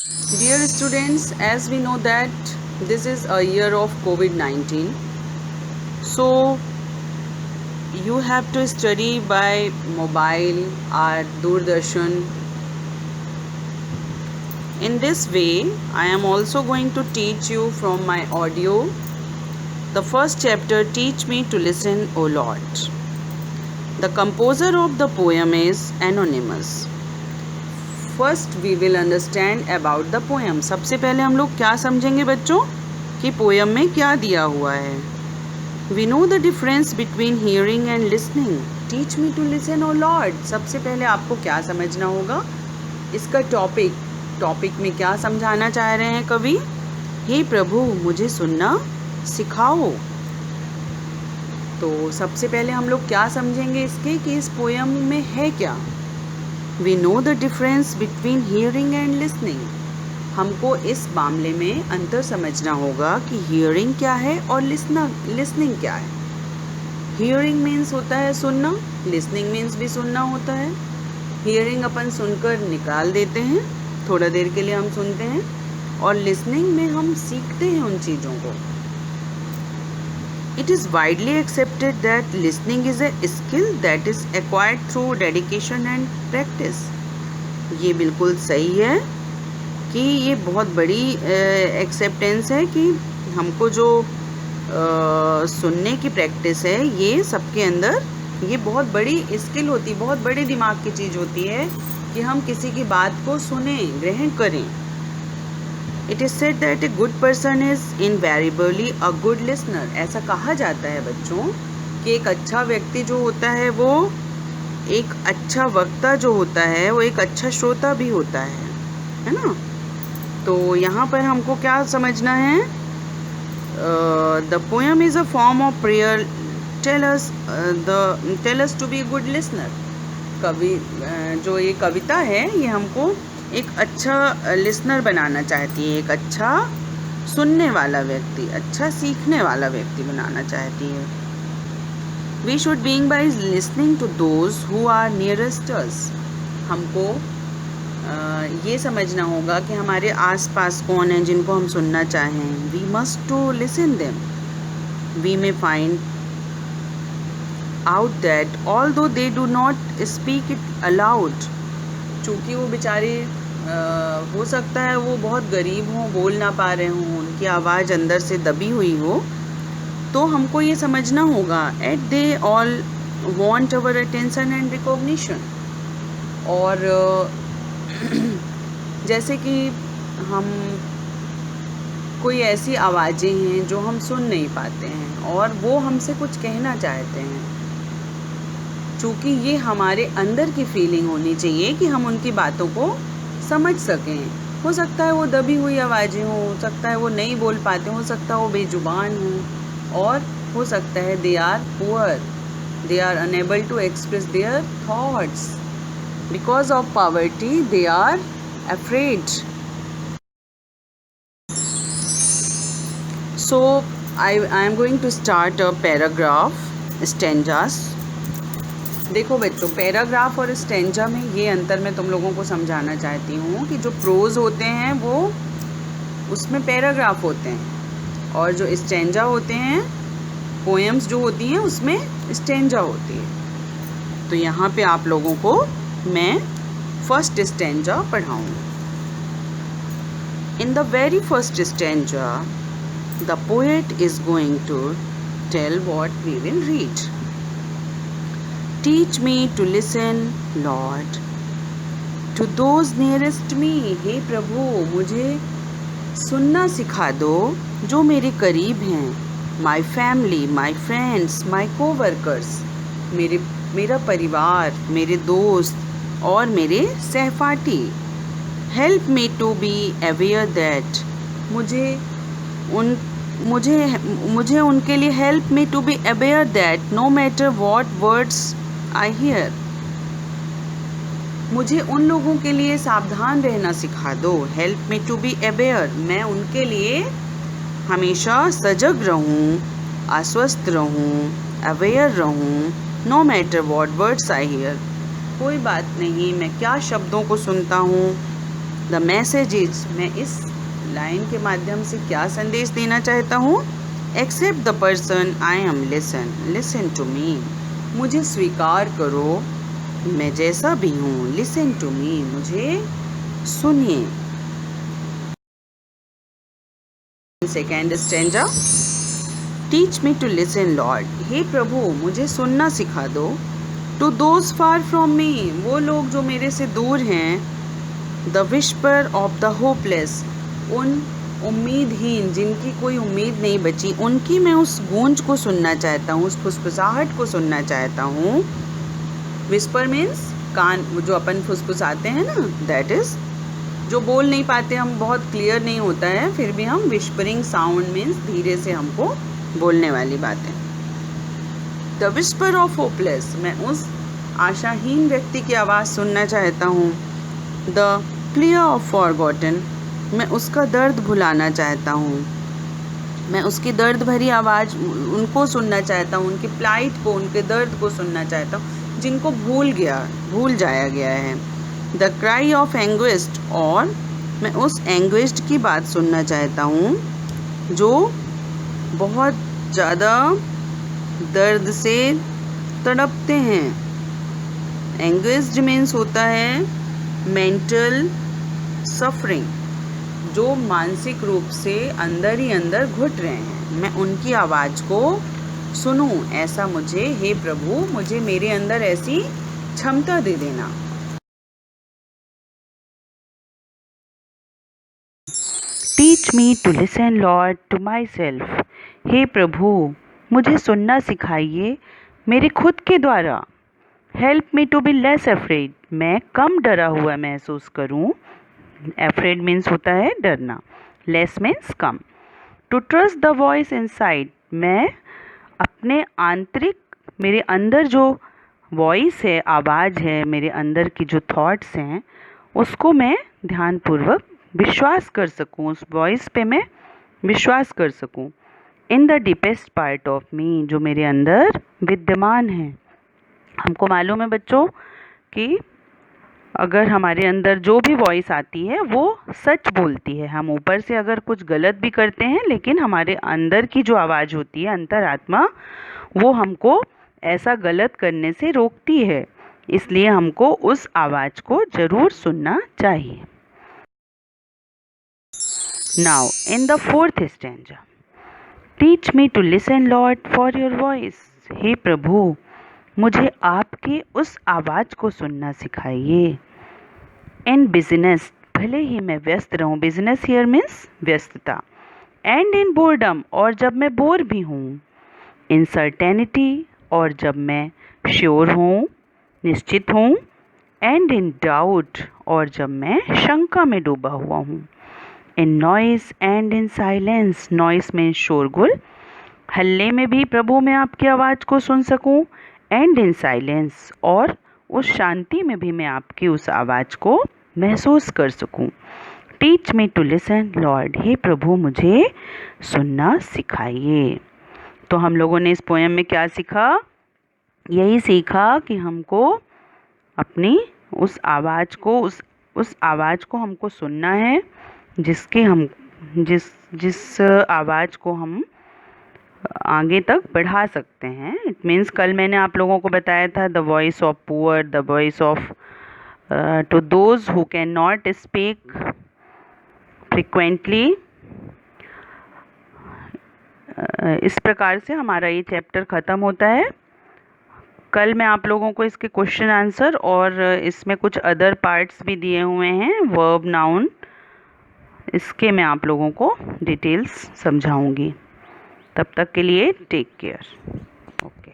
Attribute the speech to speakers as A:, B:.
A: Dear students, as we know that this is a year of COVID-19, so you have to study by mobile or Doordarshan. In this way, I am also going to teach you from my audio. The first chapter, Teach Me to Listen, O Lord. The composer of the poem is anonymous. First we will understand about the poem. सबसे पहले हम लोग क्या समझेंगे बच्चों कि poem में क्या दिया हुआ है. We know the difference between hearing and listening. Teach me to listen O Lord. सबसे पहले आपको क्या समझना होगा, इसका टॉपिक में क्या समझाना चाह रहे हैं कवि. हे प्रभु मुझे सुनना सिखाओ. तो सबसे पहले हम लोग क्या समझेंगे इसके कि इस पोएम में है क्या. We know the difference between hearing and listening. हमको इस मामले में अंतर समझना होगा कि hearing क्या है और listening क्या है. Hearing means होता है सुनना, listening means भी सुनना होता है. Hearing अपन सुनकर निकाल देते हैं, थोड़ा देर के लिए हम सुनते हैं, और listening में हम सीखते हैं उन चीज़ों को. It is widely accepted that listening is a skill that is acquired through dedication and practice. ये बिल्कुल सही है कि ये बहुत बड़ी एक्सेप्टेंस है कि हमको जो सुनने की प्रैक्टिस है ये सबके अंदर, ये बहुत बड़ी स्किल होती है, बहुत बड़े दिमाग की चीज़ होती है कि हम किसी की बात को सुने, ग्रहण करें. It is said that a good person is invariably a good listener. ऐसा कहा जाता है बच्चों कि एक अच्छा व्यक्ति जो होता है वो एक अच्छा वक्ता जो होता है वो एक अच्छा श्रोता भी होता है ना. तो यहाँ पर हमको क्या समझना है. The poem is a form of prayer. Tell us to be a good listener. कवि जो ये कविता है ये हमको एक अच्छा लिसनर बनाना चाहती है, एक अच्छा सुनने वाला व्यक्ति, अच्छा सीखने वाला व्यक्ति बनाना चाहती है. We should being by listening to those who are nearest us. हमको ये समझना होगा कि हमारे आसपास कौन है जिनको हम सुनना चाहें. We must to listen them. We may find out that although they do not speak it aloud. चूँकि वो बेचारे हो सकता है वो बहुत गरीब हों, बोल ना पा रहे हों, उनकी आवाज़ अंदर से दबी हुई हो, तो हमको ये समझना होगा at they all want our attention and recognition. और जैसे कि हम कोई ऐसी आवाज़ें हैं जो हम सुन नहीं पाते हैं और वो हमसे कुछ कहना चाहते हैं. चूँकि ये हमारे अंदर की फीलिंग होनी चाहिए कि हम उनकी बातों को समझ सकें. हो सकता है वो दबी हुई आवाज़ें हों, हो सकता है वो नहीं बोल पाते, हो सकता है वो बेजुबान हों, और हो सकता है they are poor, they are unable to express their thoughts because of poverty, they are afraid. So I am going to start a paragraph stanzas. देखो बच्चों, पैराग्राफ और स्टेंजा में ये अंतर मैं तुम लोगों को समझाना चाहती हूँ कि जो प्रोज होते हैं वो उसमें पैराग्राफ होते हैं, और जो स्टेंजा होते हैं, पोएम्स जो होती हैं, उसमें स्टेंजा होती है. तो यहाँ पे आप लोगों को मैं फर्स्ट स्टेंजा पढ़ाऊँगी. In the very first stanza the poet is going to tell what we will read. Teach me to listen, Lord, to those nearest me. हे प्रभु मुझे सुनना सिखा दो जो मेरे करीब हैं. My family, my friends, my co-workers. मेरा परिवार, मेरे दोस्त और मेरे सहपाठी. Help me to be aware that मुझे उनके लिए help me to be aware that no matter what words I hear. मुझे उन लोगों के लिए सावधान रहना सिखा दो. Help me to be aware. मैं उनके लिए हमेशा सजग रहूं, आश्वस्त रहूं, अवेयर रहूं. No matter what words I hear. कोई बात नहीं मैं क्या शब्दों को सुनता हूँ, द मैसेज इज, मैं इस लाइन के माध्यम से क्या संदेश देना चाहता हूँ? Accept the person I am, listen to me, मुझे स्वीकार करो मैं जैसा भी हूँ। लिसन टू मी, मुझे सुनिए। Second stanza, teach me to listen lord, हे प्रभु मुझे सुनना सिखा दो। To those far from me, वो लोग जो मेरे से दूर हैं। The whisper of the hopeless, उन उम्मीदहीन जिनकी कोई उम्मीद नहीं बची, उनकी मैं उस गूंज को सुनना चाहता हूँ, उस फुसफुसाहट को सुनना चाहता हूँ। विस्पर मीन्स कान, जो अपन फुसफुसाते हैं ना, दैट इज़ जो बोल नहीं पाते हम, बहुत क्लियर नहीं होता है, फिर भी हम विस्परिंग साउंड मीन्स धीरे से हमको बोलने वाली बातें। द विस्पर ऑफ होपलेस, मैं उस आशाहीन व्यक्ति की आवाज़ सुनना चाहता हूँ। द क्लियर ऑफ फॉरगॉटन, मैं उसका दर्द भुलाना चाहता हूँ। मैं उसकी दर्द भरी आवाज़ उनको सुनना चाहता हूँ, उनकी प्लाइट को, उनके दर्द को सुनना चाहता हूँ जिनको भूल जाया गया है। द क्राई ऑफ एंग्विस्ट, और मैं उस एंग्विस्ट की बात सुनना चाहता हूँ जो बहुत ज़्यादा दर्द से तड़पते हैं। एंग्विस्ट मीन्स होता है मेंटल सफरिंग, जो मानसिक रूप से अंदर ही अंदर घुट रहे हैं। मैं उनकी आवाज़ को सुनूं, ऐसा मुझे, हे प्रभु मुझे मेरे अंदर ऐसी क्षमता दे देना। Teach me to listen lord to myself, हे प्रभु मुझे सुनना सिखाइए मेरे खुद के द्वारा। Help me to be less afraid, मैं कम डरा हुआ महसूस करूं। अफ्रेड मीन्स होता है डरना, लेस मीन्स कम। To trust the voice inside, मैं अपने आंतरिक, मेरे अंदर जो वॉइस है, आवाज़ है, मेरे अंदर की जो थॉट्स हैं, उसको मैं ध्यानपूर्वक विश्वास कर सकूं, उस वॉइस पे मैं विश्वास कर सकूं। In the deepest part of me, जो मेरे अंदर विद्यमान है। हमको मालूम है बच्चों कि अगर हमारे अंदर जो भी वॉइस आती है वो सच बोलती है। हम ऊपर से अगर कुछ गलत भी करते हैं, लेकिन हमारे अंदर की जो आवाज़ होती है, अंतरात्मा, वो हमको ऐसा गलत करने से रोकती है। इसलिए हमको उस आवाज़ को ज़रूर सुनना चाहिए। Now, in the fourth stanza, teach me to listen, Lord, for your voice. हे प्रभु मुझे आपकी उस आवाज़ को सुनना सिखाइए। इन बिजनेस, भले ही मैं व्यस्त रहूं, बिजनेस हियर मीन्स व्यस्तता। एंड इन बोर्डम, और जब मैं बोर भी हूँ। इन सर्टेनिटी, और जब मैं श्योर हूँ, निश्चित हूँ। एंड इन डाउट, और जब मैं शंका में डूबा हुआ हूँ। In noise and in silence, noise में शोरगुल, हल्ले में भी प्रभु मैं आपकी आवाज़ को सुन सकूं। एंड इन साइलेंस, और उस शांति में भी मैं आपकी उस आवाज़ को महसूस कर सकूं। Teach me to listen lord, हे प्रभु मुझे सुनना सिखाइए। तो हम लोगों ने इस पोएम में क्या सीखा? यही सीखा कि हमको अपनी उस आवाज़ को, उस आवाज़ को हमको सुनना है, जिसके हम जिस आवाज़ को हम आगे तक बढ़ा सकते हैं। इट मीन्स कल मैंने आप लोगों को बताया था, the voice of poor, the voice of to those who can not speak frequently. इस प्रकार से हमारा ये चैप्टर ख़त्म होता है। कल मैं आप लोगों को इसके क्वेश्चन आंसर और इसमें कुछ अदर पार्ट्स भी दिए हुए हैं, वर्ब, नाउन, इसके मैं आप लोगों को डिटेल्स समझाऊंगी। तब तक के लिए टेक केयर। ओके।